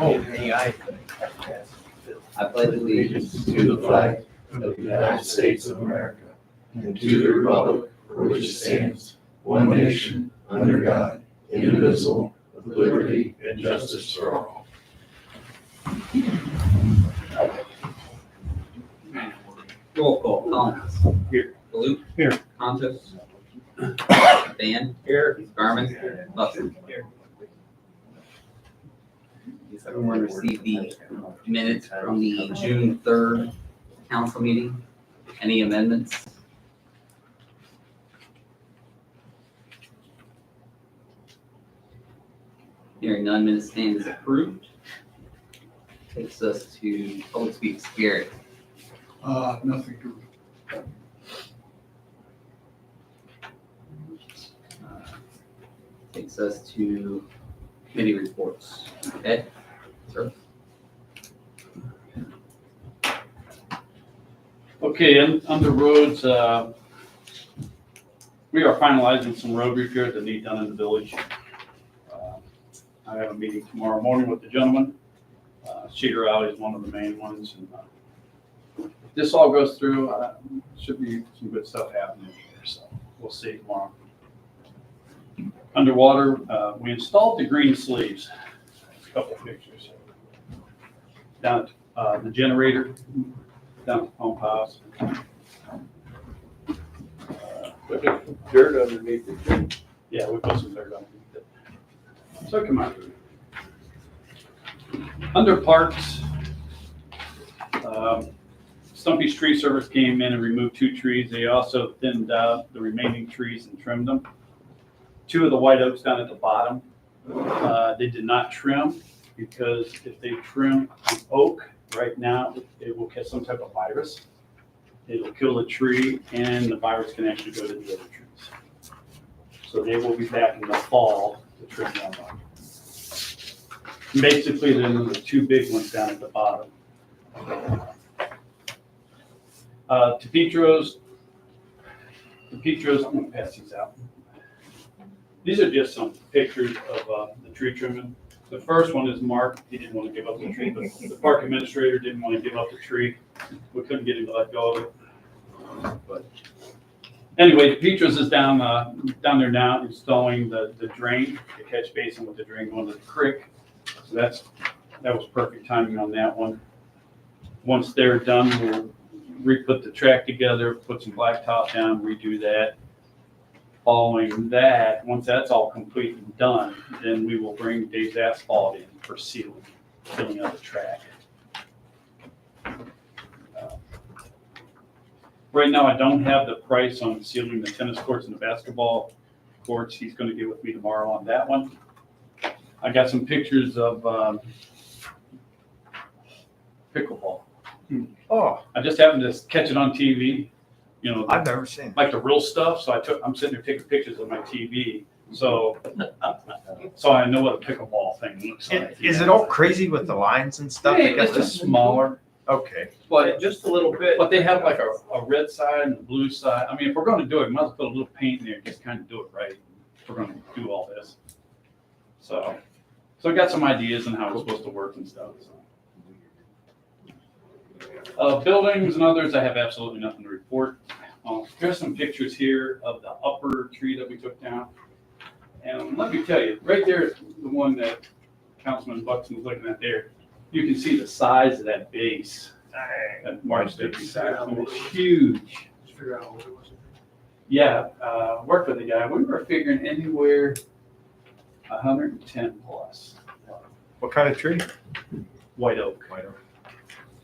I pledge allegiance to the flag of the United States of America and to the republic for which it stands, one nation, under God, indivisible, with liberty and justice for all. Roll call. Collins. Here. Baloo. Here. Contos. Van. Here. Garmin. Buckman. Here. Does everyone receive the minutes from the June 3rd council meeting? Any amendments? Hearing none, minutes stand as approved. Takes us to public speaks. Garrett. Nothing to. Takes us to committee reports. Ed? Sir? Okay, under roads, we are finalizing some road repairs that need done in the village. I have a meeting tomorrow morning with the gentleman. Cedar Alley is one of the main ones, and this all goes through, should be some good stuff happening here, so we'll see tomorrow. Underwater, we installed the green sleeves. A couple of pictures. Down at the generator, down at the pump house. Put the dirt underneath it. Yeah, we put some dirt underneath it. So come on. Under parks, Stumpy's Tree Service came in and removed 2 trees. They also thinned out the remaining trees and trimmed them. 2 of the white oaks down at the bottom, they did not trim because if they trim an oak right now, it will catch some type of virus. It'll kill the tree and the virus can actually go to the other trees. So they will be back in the fall to trim them up. Basically, then the 2 big ones down at the bottom. DePietro's, I'm gonna pass these out. These are just some pictures of the tree trimming. The first one is Mark. He didn't want to give up the tree, but the park administrator didn't want to give up the tree. We couldn't get him to let go of it. But anyway, DePietro's is down there now installing the drain, the catch basin with the drain going to the creek. So that was perfect timing on that one. Once they're done, we'll re-put the track together, put some blacktop down, redo that. Following that, once that's all complete and done, then we will bring Dave's Asphalt in for sealing of the track. Right now, I don't have the price on sealing the tennis courts and the basketball courts. He's going to get with me tomorrow on that one. I got some pictures of pickleball. Oh, I just happened to catch it on TV. You know, I've never seen it. like the real stuff. So I'm sitting there taking pictures of my TV. So I know what a pickleball thing looks like. Is it all crazy with the lines and stuff? Yeah, it's just smaller, Okay. but Just a little bit. they have like a red side and a blue side. I mean, if we're going to do it, we might as well put a little paint in there, just kind of do it right. If we're going to do all this. So I got some ideas on how it's supposed to work and stuff. So. Buildings and others, I have absolutely nothing to report. Here's some pictures here of the upper tree that we took down. And let me tell you, right there, the one that Councilman Buxton was looking at there, you can see the size of that base. That March 57, it was huge. Yeah, worked with the guy. We were figuring anywhere 110 plus. What kind of tree? White oak.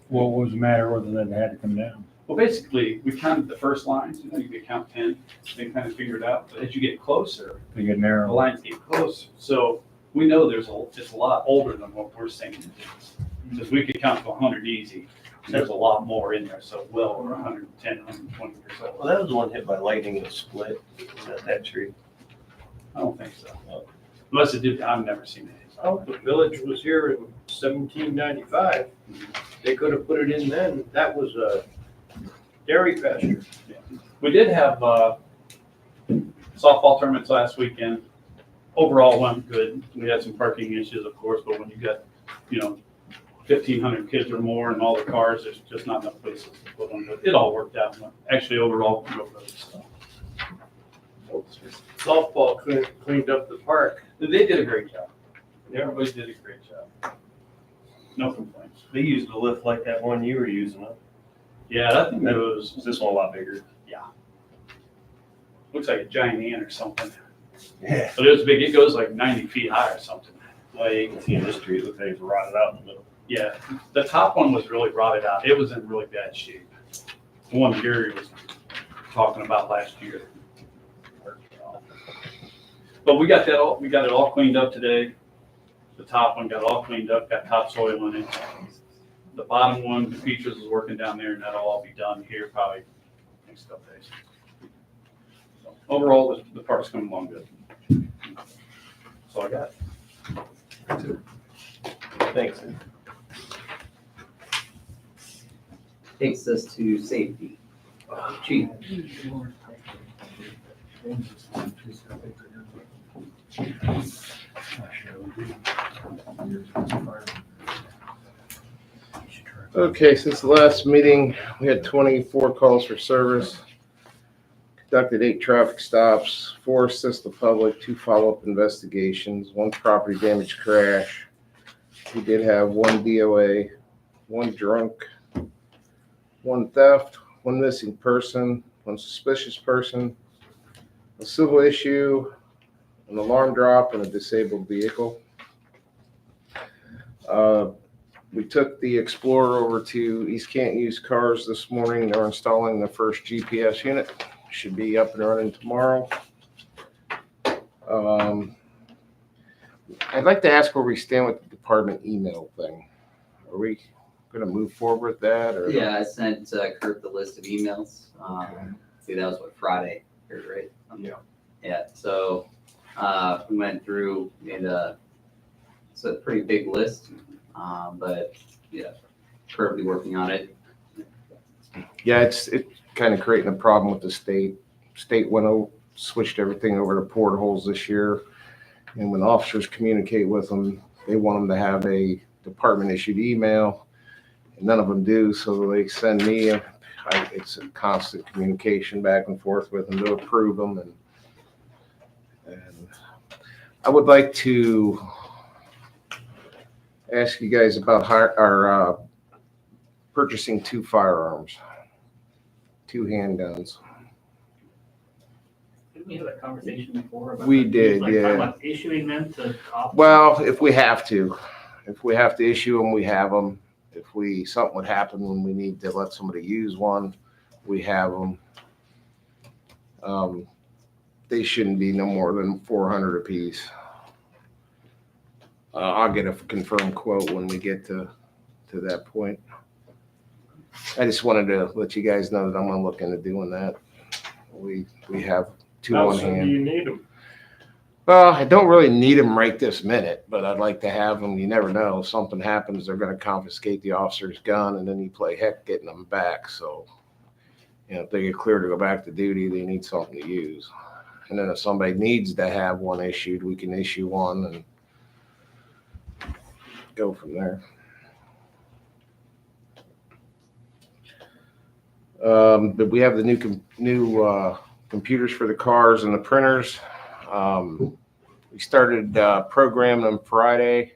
What was the matter with it that it had to come down? Well, basically, we counted the first lines. You know, you could count 10, then kind of figure it out. But as you get closer, To get the narrow? lines get closer. So we know it's a lot older than what we're saying it is. Because we could count to 100 easy. There's a lot more in there, so well over 110, 120 years old. Well, that was the one hit by lightning and it split. That tree. I don't think so. Unless it did, I've never seen it. Oh, the village was here in 1795. They could have put it in then. That was a dairy pasture. We did have softball tournaments last weekend. Overall went good. We had some parking issues, of course, but when you got, 1,500 kids or more and all the cars, there's just not enough places to put them. But it all worked out. Actually, overall, real good. So. Softball cleaned up the park. They did a great job. Everybody did a great job. No complaints. They used a lift like that one you were using. Huh? Yeah, that thing goes, This one a lot bigger. looks like a giant ant or something. Yeah. But it was big. It goes like 90 feet high or something. Well, you can see in this tree, it looks like it's rotted out in the middle. Yeah, the top one was really rotted out. It was in really bad shape. The one Gary was talking about last year. But we got it all cleaned up today. The top one got all cleaned up, got topsoil in it. The bottom one, the features is working down there, and that'll all be done here probably next couple days. So overall, the park's coming along good. That's all I got. Thanks. Takes us to safety. Chief. Okay, since the last meeting, we had 24 calls for service, conducted 8 traffic stops, 4 assist the public, 2 follow-up investigations, 1 property damage crash. We did have 1 DOA, 1 drunk, 1 theft, 1 missing person, 1 suspicious person, a civil issue, an alarm drop, and a disabled vehicle. We took the Explorer over to East Canton Used Cars this morning. They're installing the first GPS unit. Should be up and running tomorrow. I'd like to ask where we stand with the department email thing. Are we going to move forward with that? Or? Yeah, I sent Kurt the list of emails. See, that was what, Friday, right? Yeah. Yeah, so we went through, made it's a pretty big list, but yeah, currently working on it. Yeah, it's kind of creating a problem with the state. State switched everything over to portholes this year. And when officers communicate with them, they want them to have a department issued email. And none of them do, so they send me, it's a constant communication back and forth with them to approve them. And I would like to ask you guys about our purchasing 2 firearms, 2 handguns. Didn't we have that conversation before? About We that? did, Like, yeah. talking about issuing them to officers? Well, if we have to issue them, we have them. If something would happen when we need to let somebody use one, we have them. They shouldn't be no more than 400 a piece. I'll get a confirmed quote when we get to that point. I just wanted to let you guys know that I'm gonna look into doing that. We have 2 How on soon do hand. you need them? Well, I don't really need them right this minute, but I'd like to have them. You never know. If something happens, they're going to confiscate the officer's gun, and then you play heck getting them back. So, if they get cleared to go back to duty, they need something to use. And then if somebody needs to have one issued, we can issue one and go from there. But we have the new computers for the cars and the printers. We started programming them Friday.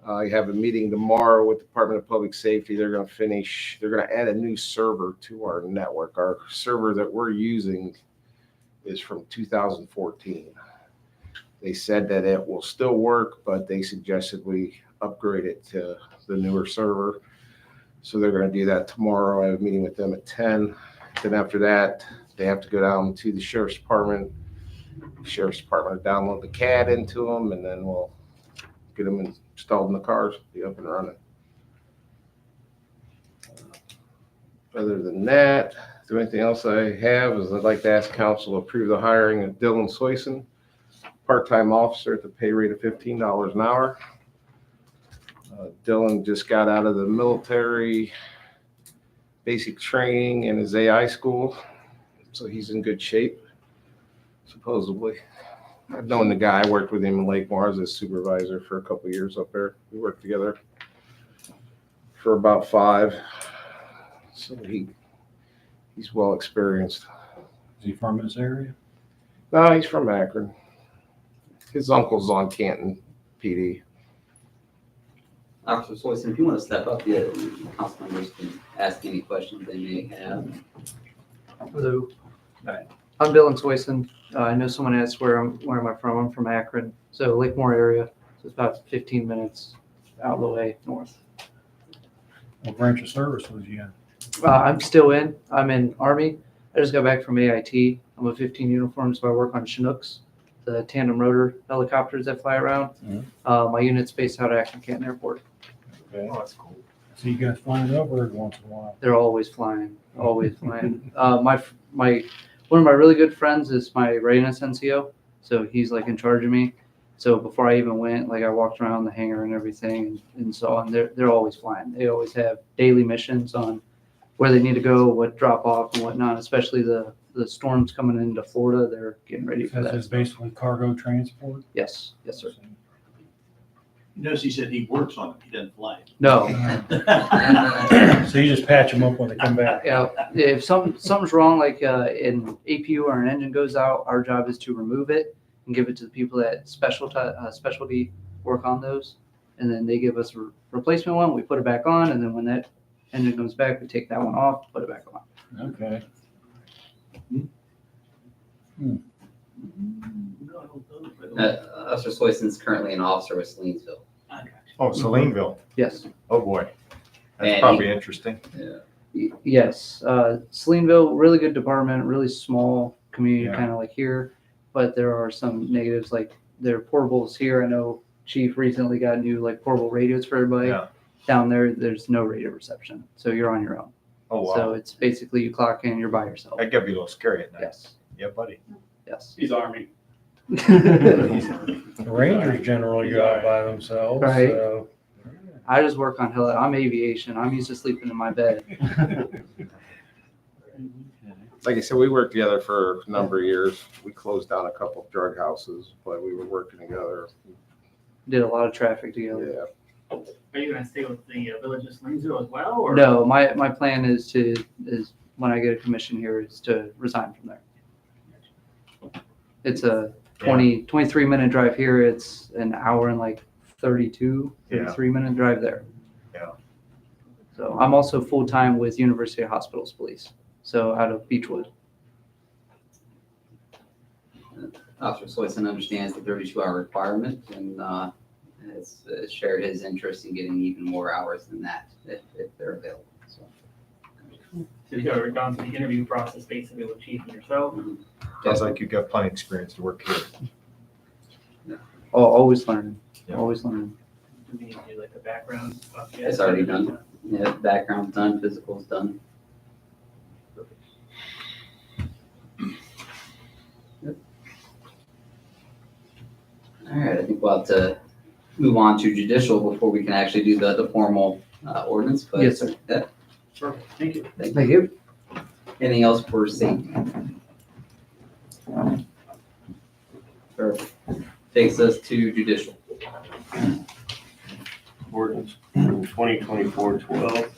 I have a meeting tomorrow with the Department of Public Safety. They're going to add a new server to our network. Our server that we're using is from 2014. They said that it will still work, but they suggested we upgrade it to the newer server. So they're going to do that tomorrow. I have a meeting with them at 10. Then after that, they have to go down to the Sheriff's Department. The Sheriff's Department will download the CAD into them, and then we'll get them installed in the cars, be up and running. Other than that, the only thing else I have is I'd like to ask council to approve the hiring of Dylan Soyson, part-time officer at the pay rate of $15 an hour. Dylan just got out of the military basic training in his AI school, so he's in good shape, supposedly. I've known the guy. I worked with him in Lakemore as a supervisor for a couple of years up there. We worked together for about 5. So he's well experienced. Is he from this area? No, he's from Akron. His uncle's on Canton PD. Officer Soyson, if you want to step up, the council members can ask any questions they may have. Hello. Hi. I'm Dylan Soyson. I know someone asked where am I from? I'm from Akron, so Lakemore area. So it's about 15 minutes out of the way north. What branch of service was you in? I'm still in. I'm in Army. I just got back from AIT. I'm a 15 uniform, so I work on Chinooks, the tandem rotor helicopters that fly around. Mhm. My unit's based out of Akron Canton Airport. Okay. Oh, that's cool. So you guys flying over every once in a while? They're always flying, always flying. One of my really good friends is my readiness NCO, so he's like in charge of me. So before I even went, like I walked around the hangar and everything and so on. They're always flying. They always have daily missions on where they need to go, what drop off and whatnot. Especially the storms coming into Florida, they're getting ready for This that. is basically cargo transport? Yes, yes, sir. Notice he said he works on it, he doesn't fly it. No, So you just patch them up when they come back? yeah, if something's wrong, like an APU or an engine goes out, our job is to remove it and give it to the people that specialty work on those. And then they give us a replacement one, we put it back on, and then when that engine comes back, we take that one off, put it back on. Okay. Officer Swayson's currently an officer with Sleensville. Oh, Salineville. Yes. Oh, boy. That's And probably interesting. Yes, Salineville, really good department, really small community, Yeah. kind of like here, but there are some negatives, like their portables here. I know Chief recently got new like portable radios for everybody. Yeah. Down there, there's no radio reception, so you're on your own. Oh, So wow. it's basically you clock in, you're by yourself. That'd get me a little scary at night. Yes, Yeah, buddy. yes. He's Army. The Rangers generally go out by themselves, Right. so. I just work on I'm aviation. I'm used to sleeping in my bed. Like I said, we worked together for a number of years. We closed down a couple of drug houses, but we were working together. Did a lot of traffic together. Yeah. Are you gonna stay with the village of Slingsville as well, or? No, my plan is when I get a commission here is to resign from there. It's a 23 minute drive here. It's an hour and like 33 minute drive there. Yeah. So I'm also full time with University Hospitals Police. So out of Beechwood. Officer Swayson understands the 32-hour requirement and has shared his interest in getting even more hours than that if they're available. So, So you've already gone through the interview process basically with Chief and yourself? Sounds like you've got plenty of experience to work here. Oh, always learning. Yeah. Always learning. Do we need to do like a background? It's already done. Yeah, background's done, physical's done. Yep. All right, I think we'll have to move on to judicial before we can actually do the formal ordinance. But Yes, sir. yeah, Perfect, thank you. Thank you. anything else for safety? Perfect. Takes us to judicial. Ordinance 2024-12.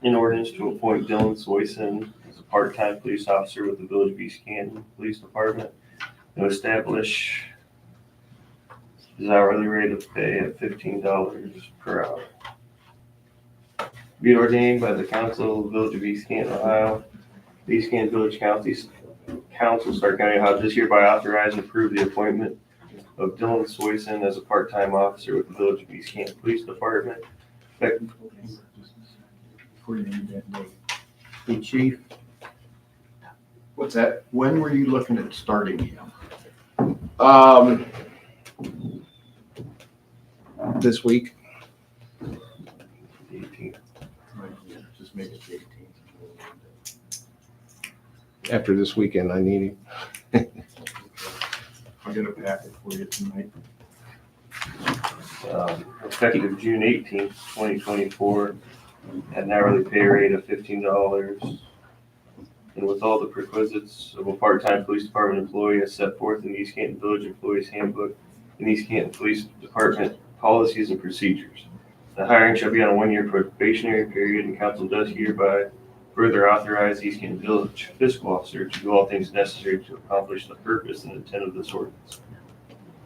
An ordinance to appoint Dylan Soyson as a part-time police officer with the Village of East Canton Police Department and establish his hourly rate of pay at $15 per hour. Be it ordained by the Council of the Village of East Canton, Ohio, the East Canton Village Council, Stark County, Ohio, does hereby authorize and approve the appointment of Dylan Soyson as a part-time officer with the Village of East Canton Police Department. Effective Hey, Chief, What's that? when were you looking at starting him? This week. 18th. Just make it 18th. After this weekend, I need him. I'll get a packet for you tonight. Effective June 18th, 2024, at an hourly pay rate of $15. And with all the prerequisites of a part-time police department employee as set forth in the East Canton Village Employees Handbook and East Canton Police Department policies and procedures. The hiring shall be on a 1-year probationary period, and council does hereby further authorize the East Canton Village fiscal officer to do all things necessary to accomplish the purpose and intent of this ordinance.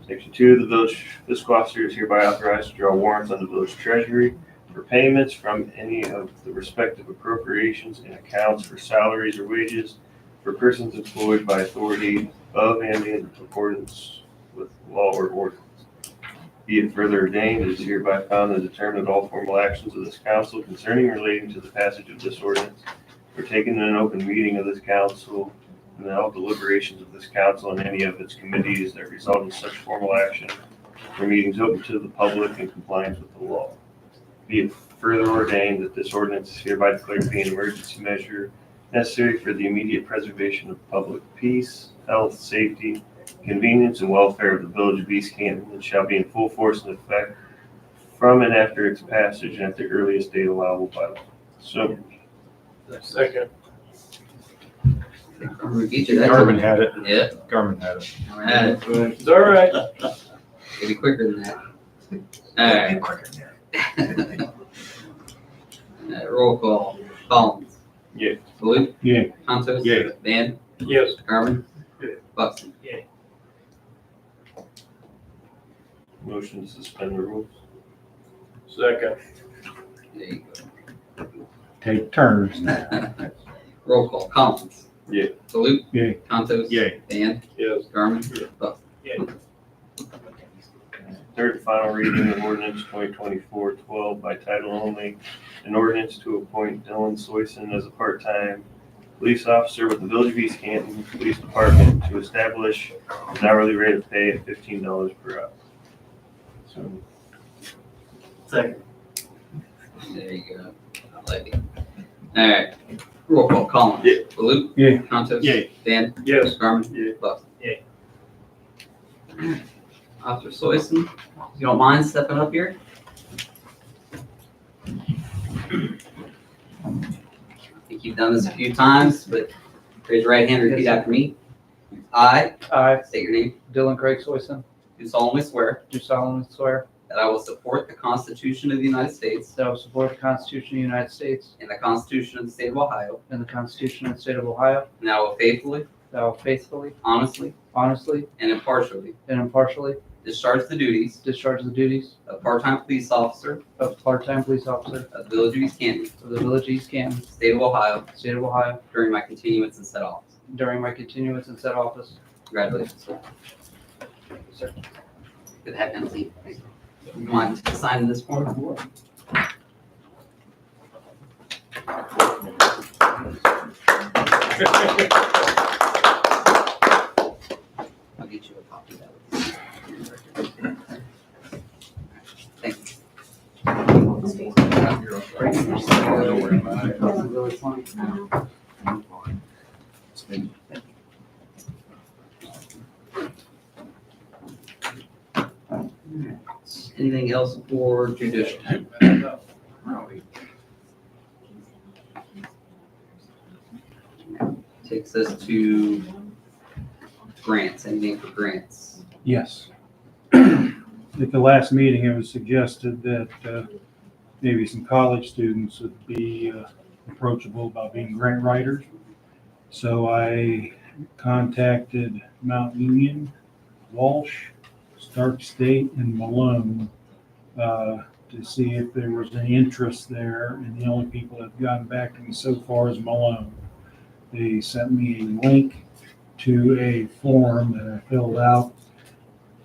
Section 2, the village fiscal officer is hereby authorized to draw warrants on the village treasury for payments from any of the respective appropriations and accounts for salaries or wages for persons employed by authority of and in accordance with law or ordinance. Be it further ordained, it is hereby found and determined that all formal actions of this council concerning relating to the passage of this ordinance were taken in an open meeting of this council, and that all deliberations of this council and any of its committees that result in such formal action were meetings open to the public in compliance with the law. Be it further ordained that this ordinance is hereby declared to be an emergency measure necessary for the immediate preservation of public peace, health, safety, convenience, and welfare of the Village of East Canton, and shall be in full force and effect from and after its passage and at the earliest date allowable by law. So, Second. Garmin had it. Yeah. Garmin had it. All right. It's all right. Maybe quicker than that. Alright. Roll call. Collins. Yeah. Baloo. Yeah. Consos. Yeah. Van. Yes. Garmin. Yeah. Buxton. Motion to suspend the rules. Second. There you Take turns. go. Roll call. Collins. Yeah. Baloo. Yeah. Consos. Yeah. Van. Yes. Garmin. Buxton. Third and final reading of ordinance 2024-12 by title only. An ordinance to appoint Dylan Soyson as a part-time police officer with the Village of East Canton Police Department to establish an hourly rate of pay at $15 per hour. So. Second. There you go. I like it. Alright. Roll call. Collins. Yeah. Baloo. Yeah. Consos. Yeah. Van. Yes. Garmin. Yeah. Buxton. Yeah. Officer Soyson, if you don't mind stepping up here? I think you've done this a few times, but raise your right hand and repeat after me. I I, state your name. Dylan Craig Soyson, Do solemnly swear do solemnly swear that I will support the Constitution of the United States that I will support the Constitution of the United States and the Constitution of the State of Ohio, and the Constitution of the State of Ohio, and I will faithfully, that I will faithfully, honestly, honestly, and impartially and impartially discharge the duties discharge the duties of part-time police officer of part-time police officer of the Village of East Canton, of the Village of East Canton, State of Ohio, State of Ohio, during my continuance in said office. during my continuance in said office. Congratulations, sir. Thank you, sir. Good to have you on the team. You want to sign this form? I'll get you a copy of that. Thank you. Anything else for judicial? Takes us to grants, anything for grants? Yes. At the last meeting, it was suggested that maybe some college students would be approachable about being grant writers. So I contacted Mount Union, Walsh, Stark State, and Malone to see if there was any interest there. And the only people that have gotten back to me so far is Malone. They sent me a link to a form that I filled out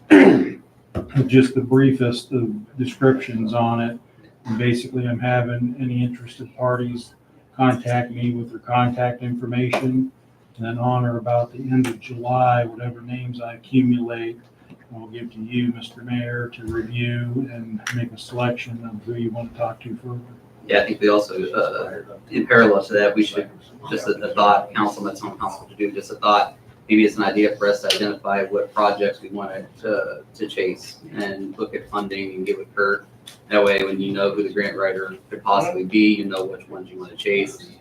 with just the briefest of descriptions on it. And basically, I'm having any interested parties contact me with their contact information. And then on or about the end of July, whatever names I accumulate, I'll give to you, Mr. Mayor, to review and make a selection of who you want to talk to further. Yeah, I think we also, in parallel to that, we should, just a thought, council, that's on council to do, just a thought, maybe it's an idea for us to identify what projects we wanted to chase and look at funding and get with Kurt. That way, when you know who the grant writer could possibly be, you know which ones you want to chase and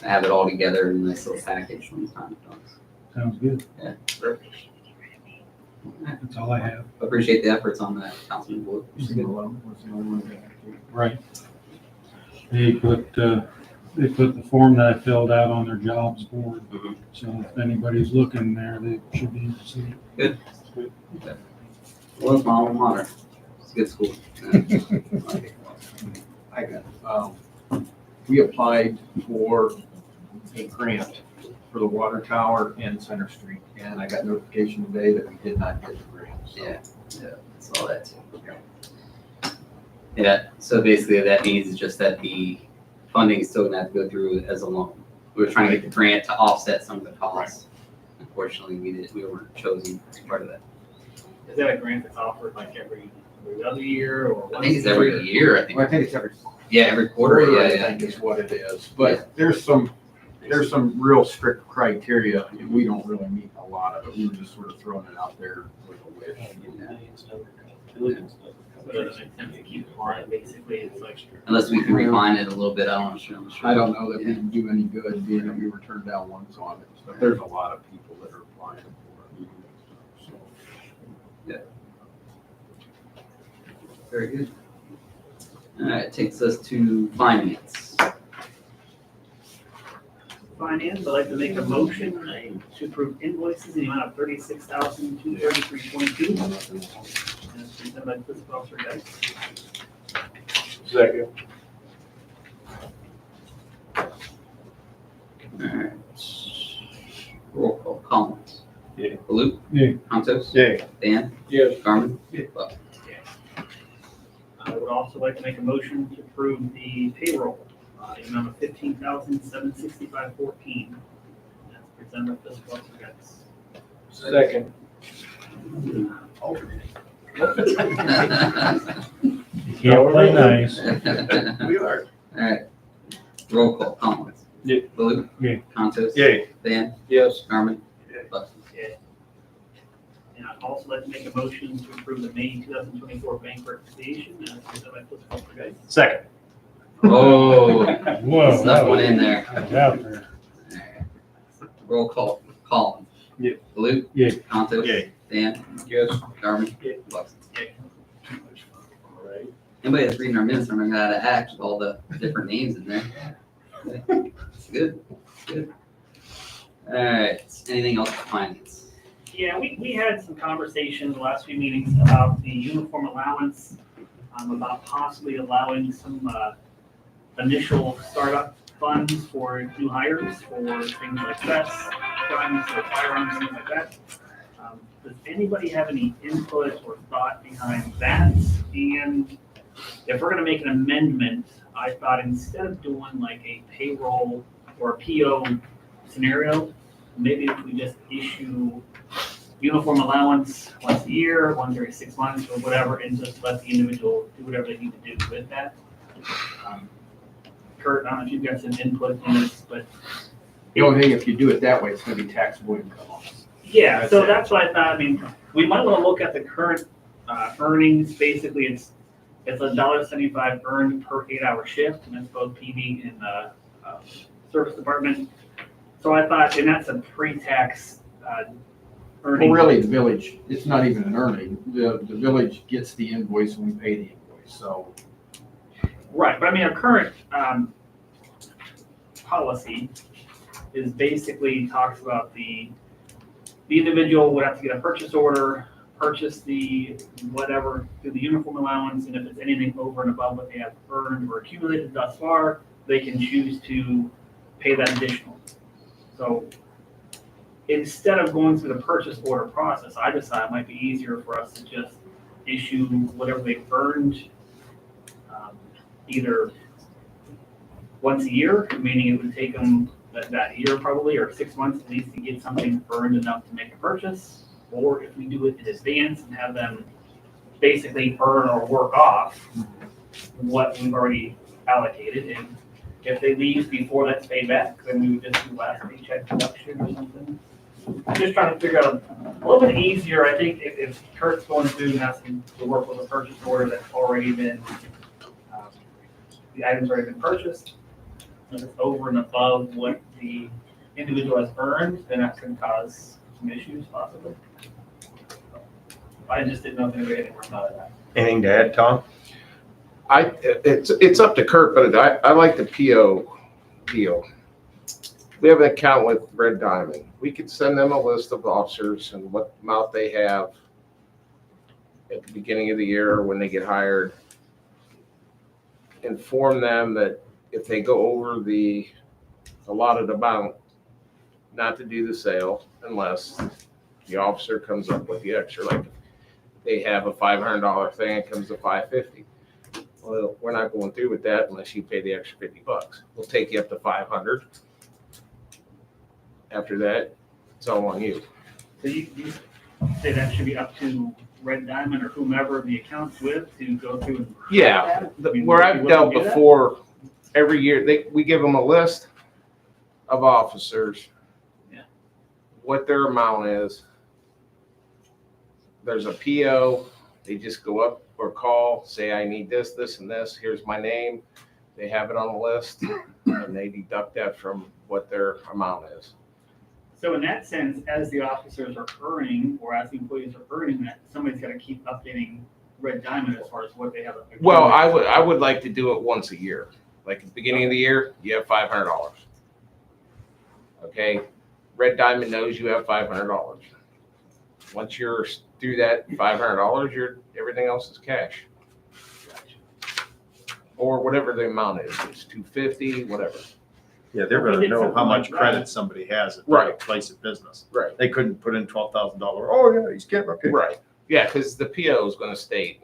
have it all together in a nice little package when the time comes. Sounds good. Yeah, perfect. That's all I have. Appreciate the efforts on that, Councilman Blue. Right. They put the form that I filled out on their jobs board. Mhm. So if anybody's looking there, they should be able to see it. Well, it's my alma mater. It's a good school. I got, we applied for a grant for the water tower and Center Street, and I got notification today that we did not get the grant. So. Yeah, saw that too. Yeah, so basically that means just that the funding is still gonna have to go through as a loan. We were trying to get the grant to offset some of the costs. Unfortunately, we weren't chosen as part of that. Is that a grant that's offered like every other year or? I think it's every year, I think. Well, I think it's every Every quarter, I yeah. think is what it is, but there's some real strict criteria, and we don't really meet a lot of it. We were just sort of throwing it out there with a wish. But it doesn't attempt to keep quiet, basically, it's like. Unless we can refine it a little bit, I'm not sure. I don't know that we can do any good, being that we were turned down once on it, but there's a lot of people that are applying for it. So. Very good. All right, takes us to finance. Finance, I'd like to make a motion to approve invoices in the amount of $36,233.22. As presented by fiscal officer Geis. Second. All right. Roll call. Collins. Yeah. Baloo. Yeah. Consos. Yay. Dan. Yes. Garmin. Yeah. Buck. I would also like to make a motion to approve the payroll, in the amount of $15,765.14. As presented by fiscal officer Geis. Second. You can't play nice. We are. All right. Roll call. Collins. Yeah. Baloo. Yeah. Consos. Yay. Dan. Yes. Garmin. Buck. And I'd also like to make a motion to approve the May 2024 bank reconciliation as presented by fiscal officer Geis. Second. Oh, Whoa. snuck one in there. That's out there. All right. Roll call. Collins. Yeah. Baloo. Yeah. Consos. Yay. Dan. Yes. Garmin. Yeah. Buck. All right. Anybody that's reading our minutes, I'm gonna gotta act with all the different names in there. It's good, good. All right, anything else for finance? Yeah, we had some conversations the last few meetings about the uniform allowance, about possibly allowing some initial startup funds for new hires for things like vests, guns, or firearms, things like that. Does anybody have any input or thought behind that? And if we're gonna make an amendment, I thought instead of doing like a payroll or a PO scenario, maybe if we just issue uniform allowance once a year, once every 6 months or whatever, and just let the individual do whatever they need to do with that. Kurt, I don't know if you've got some input in this, but The only thing, if you do it that way, it's gonna be taxable income. yeah, so That's it. that's what I thought. I mean, we might want to look at the current earnings. Basically, it's $1.75 earned per 8-hour shift, and that's both PD and service department. So I thought, and that's a pre-tax earning. Well, really, the village, it's not even an earning. The village gets the invoice and we pay the invoice, so. Right, but I mean, our current policy is basically talks about the individual would have to get a purchase order, purchase the whatever through the uniform allowance, and if it's anything over and above what they have earned or accumulated thus far, they can choose to pay that additional. So instead of going through the purchase order process, I decided it might be easier for us to just issue whatever they've earned, either once a year, meaning it would take them that year probably, or 6 months at least to get something earned enough to make a purchase. Or if we do it in advance and have them basically earn or work off what we've already allocated. And if they leave before that's paid back, then we would just do last paycheck deduction or something. I'm just trying to figure out a little bit easier. I think if Kurt's going through and has to work with a purchase order that's already been, the item's already been purchased, if it's over and above what the individual has earned, then that's going to cause some issues possibly. I just didn't know if anybody had any more thought of that. Anything to add, Tom? It's up to Kurt, but I like the PO deal. We have an account with Red Diamond. We could send them a list of officers and what amount they have at the beginning of the year or when they get hired. Inform them that if they go over the allotted amount, not to do the sale unless the officer comes up with the extra. Like they have a $500 thing, it comes to $550. Well, we're not going through with that unless you pay the extra $50. We'll take you up to $500. After that, it's all on you. So you say that should be up to Red Diamond or whomever the account's with to go through and. Yeah, I mean, where would I've you dealt do that? before, every year, we give them a list of officers. Yeah. What their amount is. There's a PO, they just go up or call, say, I need this, this, and this, here's my name. They have it on the list, and they deduct that from what their amount is. So in that sense, as the officers are earning, or as the employees are earning that, somebody's got to keep updating Red Diamond as far as what they have? Well, I would like to do it once a year. Like at the beginning of the year, you have $500. Okay, Red Diamond knows you have $500. Once you're through that $500, everything else is cash. Or whatever the amount is, it's $250, whatever. Yeah, they're gonna know how much credit somebody has at their Right. place of business. Right. They couldn't put in $12,000. Oh, yeah, he's getting, okay. Right. Yeah, because the PO is going to state,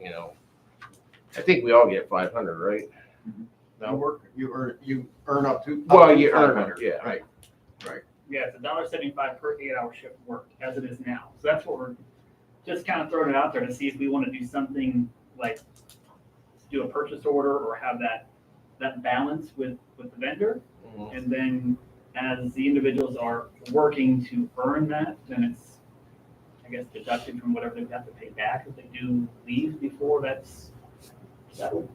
I think we all get 500, right? You earn up to. Well, you earn 500, it, yeah. Right. Yeah, it's $1.75 per 8-hour shift worked as it is now. So that's what we're just kind of throwing it out there to see if we want to do something like do a purchase order or have that balance with the vendor. Mhm. And then as the individuals are working to earn that, then it's, I guess, deducted from whatever they have to pay back if they do leave before that's settled.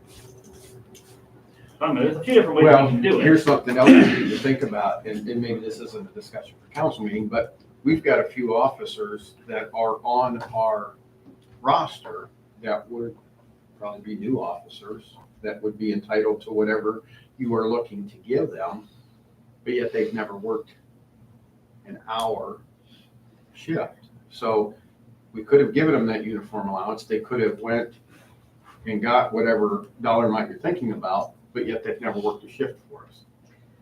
I don't know, there's a few different ways Well, we can do it. here's something else you need to think about, and maybe this isn't a discussion for council meeting, but we've got a few officers that are on our roster that would probably be new officers that would be entitled to whatever you are looking to give them, but yet they've never worked an hour shift. So we could have given them that uniform allowance. They could have went and got whatever dollar amount you're thinking about, but yet they've never worked a shift for us.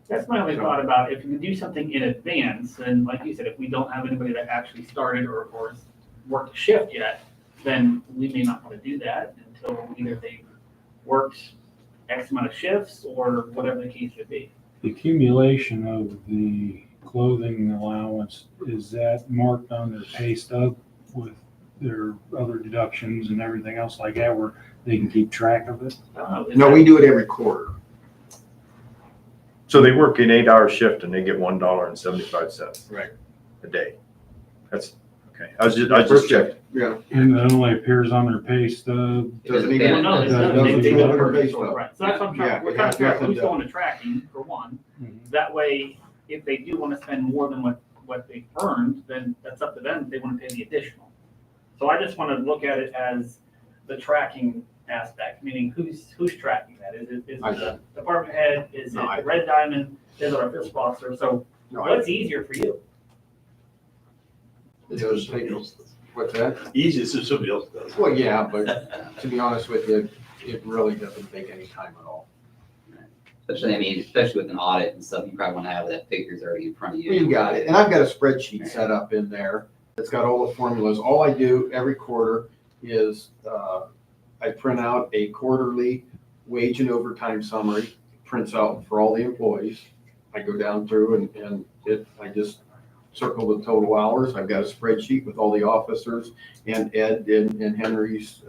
That's my only thought about if we do something in advance, and like you said, if we don't have anybody that actually started or has worked a shift yet, then we may not want to do that until either they've worked X amount of shifts or whatever the case would be. The accumulation of the clothing allowance, is that marked on their pay stub with their other deductions and everything else like that, where they can keep track of it? No, we do it every quarter. So they work an 8-hour shift and they get $1.75. Right. A day. That's, okay. I just checked. Yeah. And it only appears on their pay stub. Doesn't It even. Well, no, it's Doesn't not. They show do on a their purchase pay order, stub. right? So that's what I'm trying, Yeah, we're it kind has of trying, nothing who's to- going to tracking, for one. Mhm. That way, if they do want to spend more than what they've earned, then that's up to them if they want to pay the additional. So I just want to look at it as the tracking aspect, meaning who's tracking that? Is it I the department head? Is No, I- it Red Diamond? Is it our fiscal officer? So No, what's easier for you? What's that? Easiest if somebody else does. Well, yeah, but to be honest with you, it really doesn't take any time at all. Especially with an audit and stuff, you probably want to have that figures already in front of you. You got it. And I've got a spreadsheet set up in there that's got all the formulas. All I do every quarter is I print out a quarterly wage and overtime summary, prints out for all the employees. I go down through and I just circle the total hours. I've got a spreadsheet with all the officers and Ed and Henry's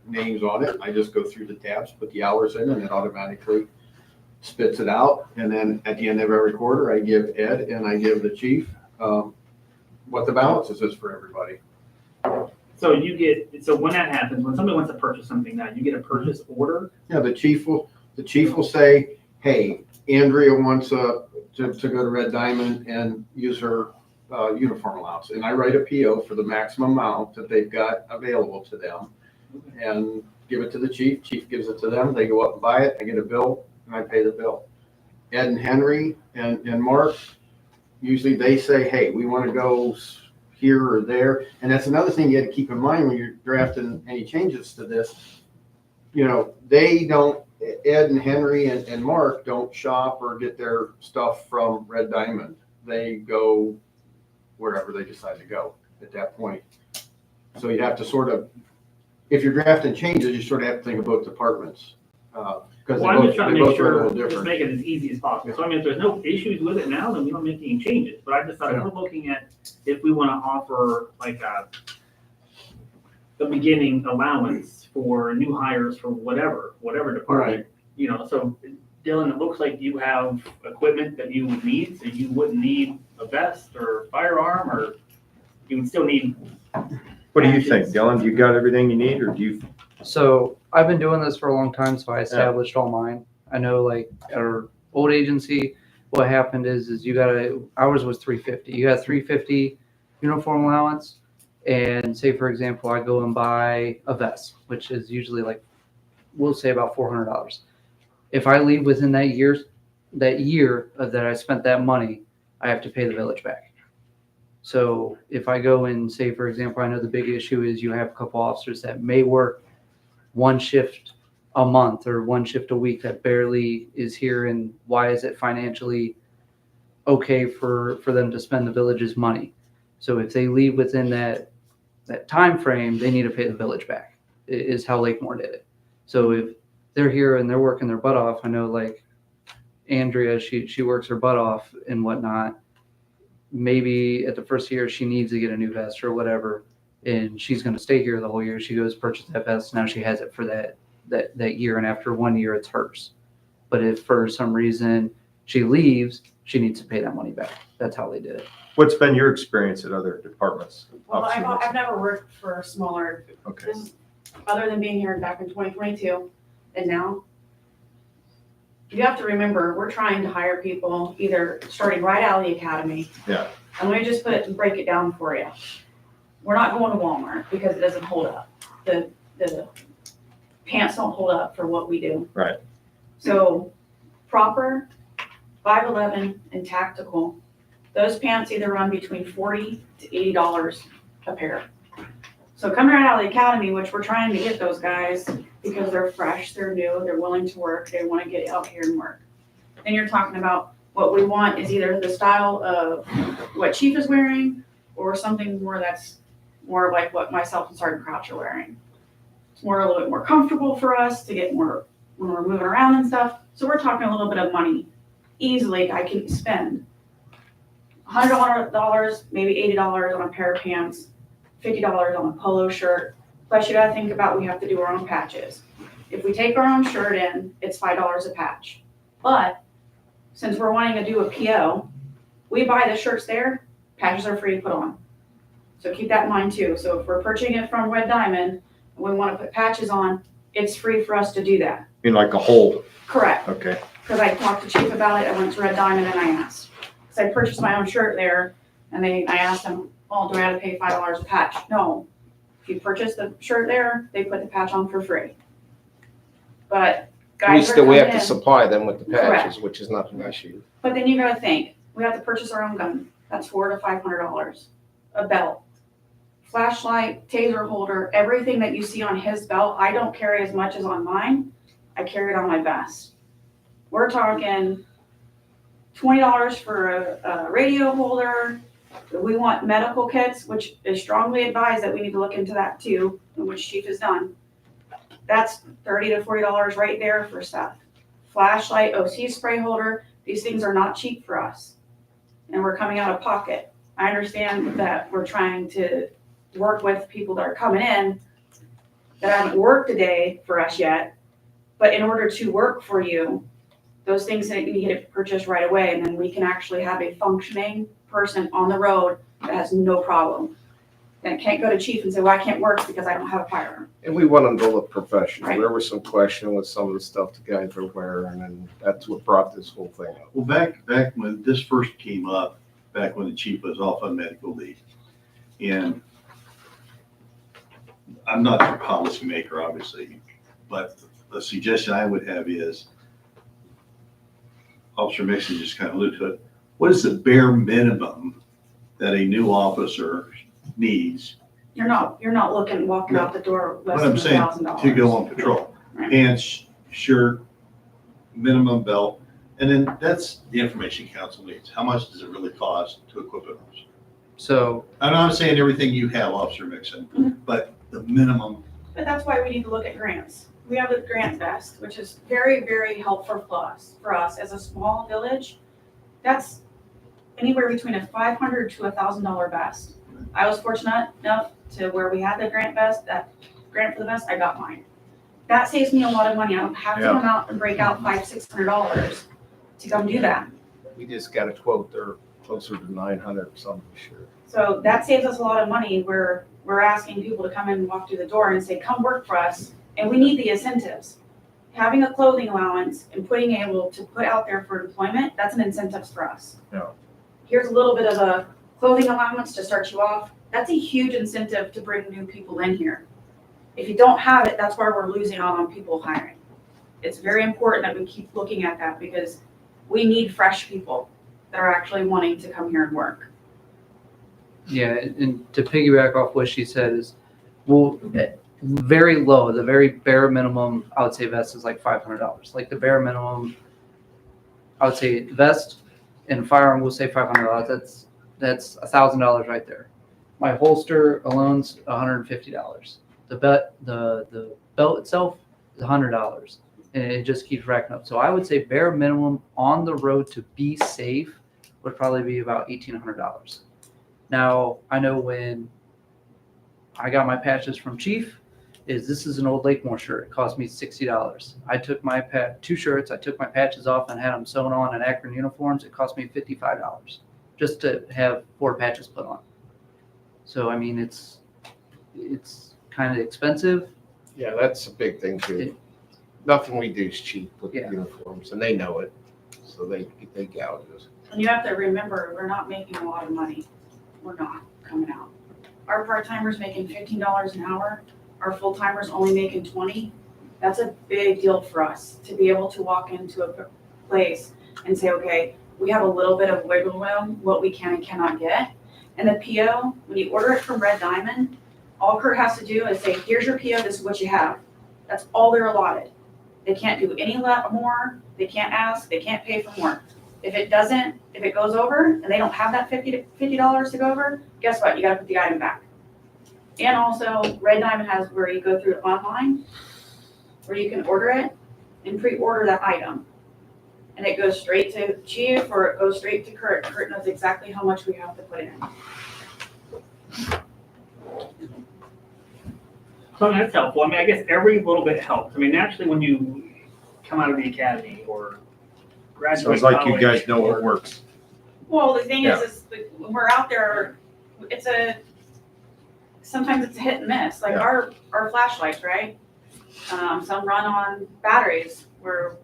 names on it. I just go through the tabs, put the hours in, and it automatically spits it out. And then at the end of every quarter, I give Ed and I give the chief what the balances is for everybody. So so when that happens, when somebody wants to purchase something now, you get a purchase order. Yeah, the chief will say, hey, Andrea wants to go to Red Diamond and use her uniform allowance. And I write a PO for the maximum amount that they've got available to them and give it to the chief. Chief gives it to them. They go up and buy it. I get a bill and I pay the bill. Ed and Henry and Mark, usually they say, hey, we want to go here or there. And that's another thing you have to keep in mind when you're drafting any changes to this. They don't, Ed and Henry and Mark don't shop or get their stuff from Red Diamond. They go wherever they decide to go at that point. So you have to sort of, if you're drafting changes, you sort of have to think of both departments. Because Well, I'm just they trying to both make are a sure, little just different. make it as easy as possible. So I mean, if there's no issues with it now, then we don't make any changes. But I just thought, if we're looking at, if we want to offer like the beginning allowance for new hires for whatever department, so Dylan, it looks like you have equipment that you would need, so you wouldn't need a vest or firearm, or you would still need. What do you think, Dylan? You got everything you need, or do you? So I've been doing this for a long time, so I established all mine. I know, like at our old agency, what happened is ours was $350. You got $350 uniform allowance, and say, for example, I go and buy a vest, which is usually like, we'll say about $400. If I leave within that year that I spent that money, I have to pay the village back. So if I go and say, for example, I know the big issue is you have a couple officers that may work one shift a month or one shift a week that barely is here, and why is it financially okay for them to spend the village's money? So if they leave within that time frame, they need to pay the village back, is how Lakemore did it. So if they're here and they're working their butt off, I know like Andrea, she works her butt off and whatnot. Maybe at the first year she needs to get a new vest or whatever, and she's going to stay here the whole year. She goes purchase that vest. Now she has it for that year, and after 1 year, it's hers. But if for some reason she leaves, she needs to pay that money back. That's how they did it. What's been your experience at other departments? Well, Officer I've Nixon? never worked for smaller, Okay. this, other than being here back in 2022 and now. You have to remember, we're trying to hire people either starting right out of the academy. Yeah. And let me just break it down for you. We're not going to Walmart because it doesn't hold up. The pants don't hold up for what we do. Right. So proper, 511 and tactical, those pants either run between $40 to $80 a pair. So coming right out of the academy, which we're trying to get those guys because they're fresh, they're new, they're willing to work, they want to get out here and work. Then you're talking about what we want is either the style of what Chief is wearing or something more that's more like what myself and Sergeant Crouch are wearing. It's more a little bit more comfortable for us to get more when we're moving around and stuff. So we're talking a little bit of money easily I can spend. $100, maybe $80 on a pair of pants, $50 on a polo shirt. Plus you gotta think about we have to do our own patches. If we take our own shirt in, it's $5 a patch. But since we're wanting to do a PO, we buy the shirts there, patches are free to put on. So keep that in mind too. So if we're purchasing it from Red Diamond, and we wanna put patches on, it's free for us to do that. In like a whole, Correct. okay. Because I talked to Chief about it, I went to Red Diamond and I asked. Because I purchased my own shirt there, and I asked them, well, do I have to pay $5 a patch? No. If you purchase the shirt there, they put the patch on for free. But guys are We have coming to in. supply them with the Correct. patches, which is not an issue. But then you gotta think, we have to purchase our own gun. That's $400 to $500. A belt, flashlight, taser holder, everything that you see on his belt, I don't carry as much as on mine. I carry it on my vest. We're talking $20 for a radio holder. We want medical kits, which is strongly advised that we need to look into that too, and which Chief has done. That's $30 to $40 right there for stuff. Flashlight, OC spray holder, these things are not cheap for us. And we're coming out of pocket. I understand that we're trying to work with people that are coming in that haven't worked a day for us yet. But in order to work for you, those things that you need to purchase right away, and then we can actually have a functioning person on the road that has no problem. And can't go to Chief and say, well, I can't work because I don't have a firearm. And we want them to look professional. Right. There was some question with some of the stuff the guys were wearing, and that's what brought this whole thing up. Well, back when this first came up, back when the chief was off on medical leave, and I'm not the policymaker, obviously, but the suggestion I would have is, Officer Mixon just kind of alluded to it, what is the bare minimum that a new officer needs You're not walking out the door less What than I'm saying, $1,000. to go on patrol? Right. Pants, shirt, minimum belt, and then that's the information council needs. How much does it really cost to equip an officer? So I'm not saying everything you have, Officer Mixon, but the minimum. But that's why we need to look at grants. We have the grant vest, which is very, very helpful for us as a small village. That's anywhere between a $500 to $1,000 vest. I was fortunate enough to where we had the grant vest, that grant for the vest, I got mine. That saves me a lot of money. I don't have to come out and break out $500-$600 to come do that. We just got a quote there closer to 900 or something, sure. So that saves us a lot of money where we're asking people to come in and walk through the door and say, come work for us. And we need the incentives. Having a clothing allowance and being able to put out there for employment, that's an incentive for us. Yeah. Here's a little bit of a clothing allowance to start you off, that's a huge incentive to bring new people in here. If you don't have it, that's where we're losing out on people hiring. It's very important that we keep looking at that because we need fresh people that are actually wanting to come here and work. Yeah, and to piggyback off what she said is, well, very low, the very bare minimum, I would say vest is like $500. Like the bare minimum, I would say vest and firearm, we'll say $500. That's $1,000 right there. My holster alone's $150. The belt itself is $100, and it just keeps racking up. So I would say bare minimum on the road to be safe would probably be about $1,800. Now I know when I got my patches from Chief, this is an old Lakemore shirt. It cost me $60. I took my 2 shirts, I took my patches off and had them sewn on in Akron uniforms. It cost me $55 just to have 4 patches put on. So I mean, it's kind of expensive. Yeah, that's a big thing too. Nothing we do is cheap with uniforms, and they know it, so they gouge us. And you have to remember, we're not making a lot of money. We're not coming out. Our part-timers making $15 an hour, our full-timers only making 20. That's a big deal for us to be able to walk into a place and say, okay, we have a little bit of wiggle room, what we can and cannot get. And the PO, when you order it from Red Diamond, all Kurt has to do is say, here's your PO, this is what you have. That's all they're allotted. They can't do any more, they can't ask, they can't pay for more. If it goes over and they don't have that $50 to go over, guess what? You gotta put the item back. And also, Red Diamond has where you go through it online, where you can order it and pre-order that item. And it goes straight to Chief or it goes straight to Kurt. Kurt knows exactly how much we have to put in. So that's helpful. I mean, I guess every little bit helps. I mean, naturally, when you come out of the academy or graduate Sounds like you college guys know what or- works. Well, the thing is when we're out there, sometimes it's a hit and miss. Like Yeah. our flashlights, right? Some run on batteries where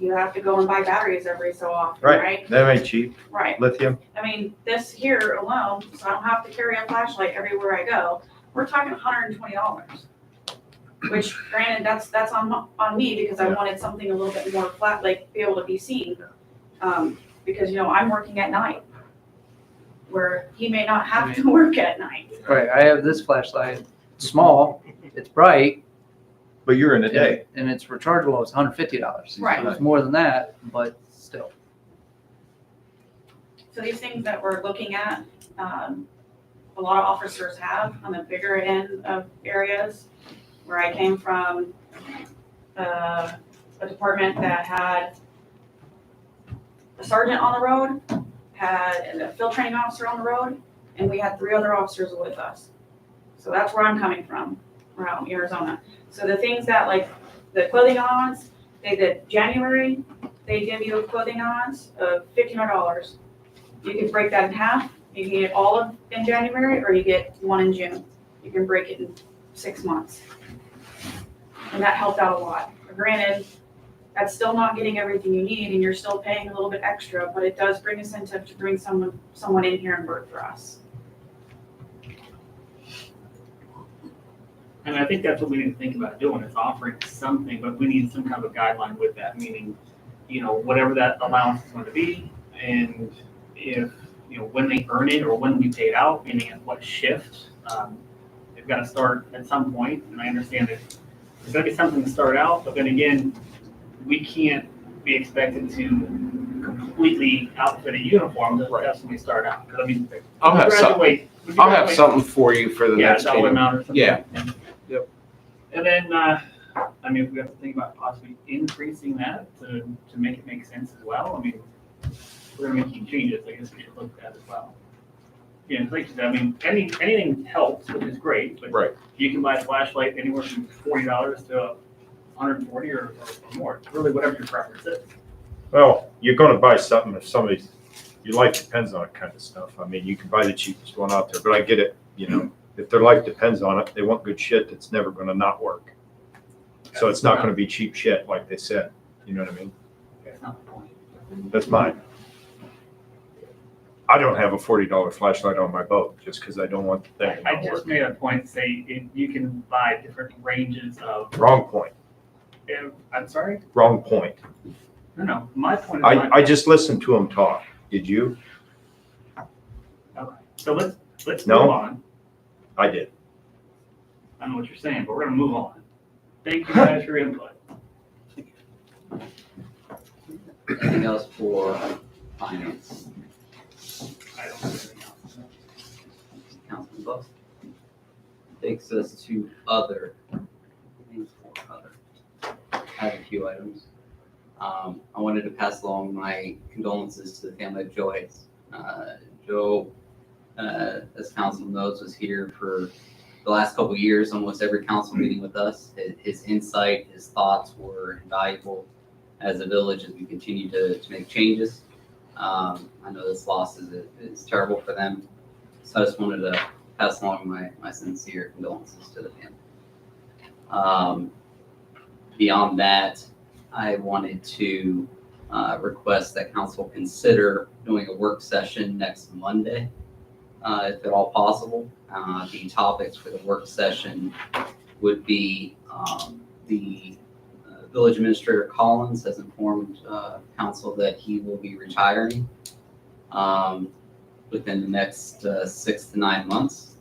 you have to go and buy batteries every so often, right? That ain't cheap. Right. Lithium. I mean, this here alone, so I don't have to carry a flashlight everywhere I go. We're talking $120, which granted, that's on me because I wanted something a little bit more flat, like be able to be seen. Because, I'm working at night where he may not have to work at night. Right, I have this flashlight, small, it's bright, But you're in the day. and it's rechargeable. It's $150. Right. So it's more than that, but still. So these things that we're looking at, a lot of officers have on the bigger end of areas. Where I came from, a department that had a sergeant on the road, had a field training officer on the road, and we had 3 other officers with us. So that's where I'm coming from, we're out in Arizona. So the things that like the clothing allowance, they did January, they give you a clothing allowance of $1,500. You can break that in half. You can get all of in January or you get 1 in June. You can break it in 6 months. And that helped out a lot. Granted, that's still not getting everything you need and you're still paying a little bit extra, but it does bring incentive to bring someone in here and work for us. And I think that's what we need to think about doing, is offering something, but we need some kind of a guideline with that, meaning, whatever that allowance is going to be, and if, when they earn it or when we pay it out, meaning at what shift, they've got to start at some point, and I understand that there's got to be something to start out, but then again, we can't be expected to completely outfit a uniform that's when we start out, because I mean, I'll have graduate, something for you for the next dollar meeting. amount or something. Yeah. Yep. And then, I mean, if we have to think about possibly increasing that to make it make sense as well, I mean, if we're gonna make changes, I guess we should look at that as well. Yeah, like you said, I mean, anything helps, which is great, but Right. you can buy a flashlight anywhere from $40 to $140 or more, really whatever your preference is. Well, you're gonna buy something if your life depends on it kind of stuff. I mean, you can buy the cheapest one out there, but I get it, if their life depends on it, they want good shit that's never gonna not work. So it's not gonna be cheap shit, like they said, you know what I mean? That's not the point. That's mine. I don't have a $40 flashlight on my boat just because I don't want the thing I to just work. made a point, say, you can buy different ranges of, Wrong point, I'm sorry? wrong point. No, my point is. I just listened to him talk. Did you? So let's No. move on. I did. I know what you're saying, but we're gonna move on. Thank you guys for your input. Anything else for finance? I don't have anything else. Councilman Buck? Takes us to other. I have a few items. I wanted to pass along my condolences to the family of Joe Hayes. Joe, as council knows, was here for the last couple of years, almost every council meeting with us. His insight, his thoughts were invaluable as a village as we continue to make changes. I know this loss is terrible for them, so I just wanted to pass along my sincere condolences to the family. Beyond that, I wanted to request that council consider doing a work session next Monday, if at all possible. The topics for the work session would be the village administrator Collins has informed council that he will be retiring within the next 6 to 9 months.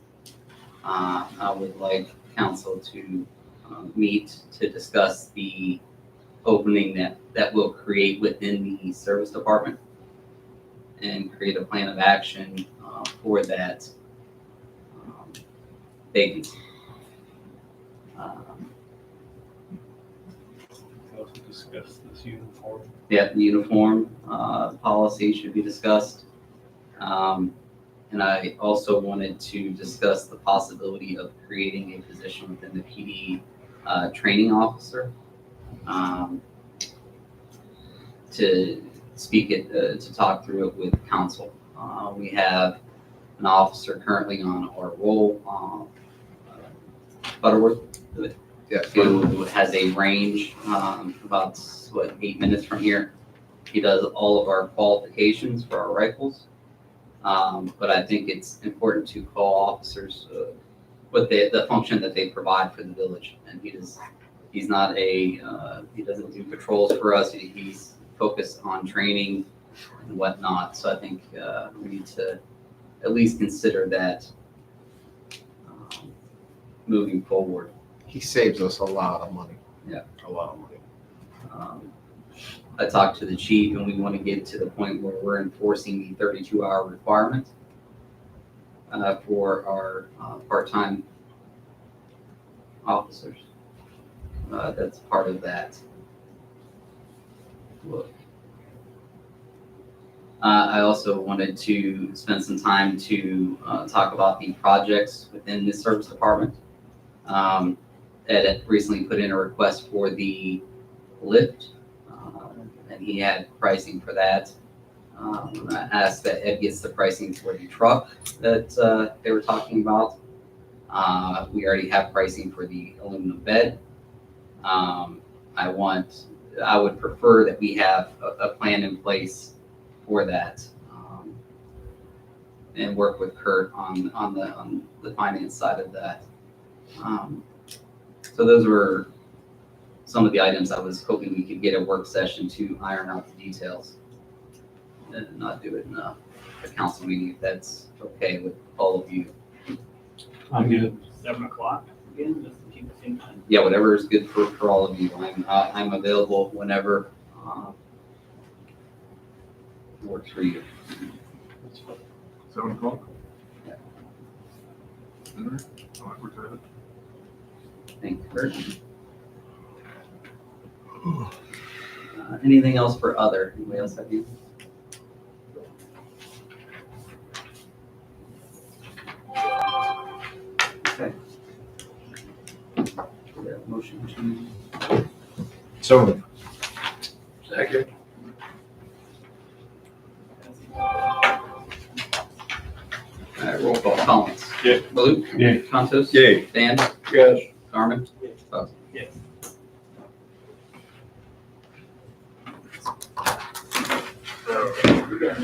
I would like council to meet to discuss the opening that will create within the service department and create a plan of action for that vacancy. We also discussed this uniform. Yeah, the uniform policy should be discussed. And I also wanted to discuss the possibility of creating a position within the PD training officer to speak it, to talk through it with council. We have an officer currently on our roll, Butterworth, who has a range about 8 minutes from here. He does all of our qualifications for our rifles. But I think it's important to call officers what the function that they provide for the village. And he's not he doesn't do patrols for us. He's focused on training and whatnot. So I think we need to at least consider that moving forward. He saves us a lot of money. Yeah. A lot of money. I talked to the chief and we want to get to the point where we're enforcing the 32-hour requirement for our part-time officers. That's part of that. Look. I also wanted to spend some time to talk about the projects within the service department. Ed had recently put in a request for the lift, and he had pricing for that. I asked that Ed gets the pricing for the truck that they were talking about. We already have pricing for the aluminum bed. I would prefer that we have a plan in place for that, and work with Kurt on the finance side of that. So those were some of the items I was hoping we could get a work session to iron out the details and not do it in a council meeting, if that's okay with all of you. I'm good. 7 o'clock again, just to keep the same time. Yeah, whatever is good for all of you. I'm available whenever works for you. 7 o'clock? Yeah. All right, we're good. Thank you, Kurt. Anything else for other? Anybody else have anything? Okay. We have a motion to, So Second. roll call. Collins. Yeah. Baloo. Yeah. Contos. Yay. Dan. Yes. Garmin. Yes. We got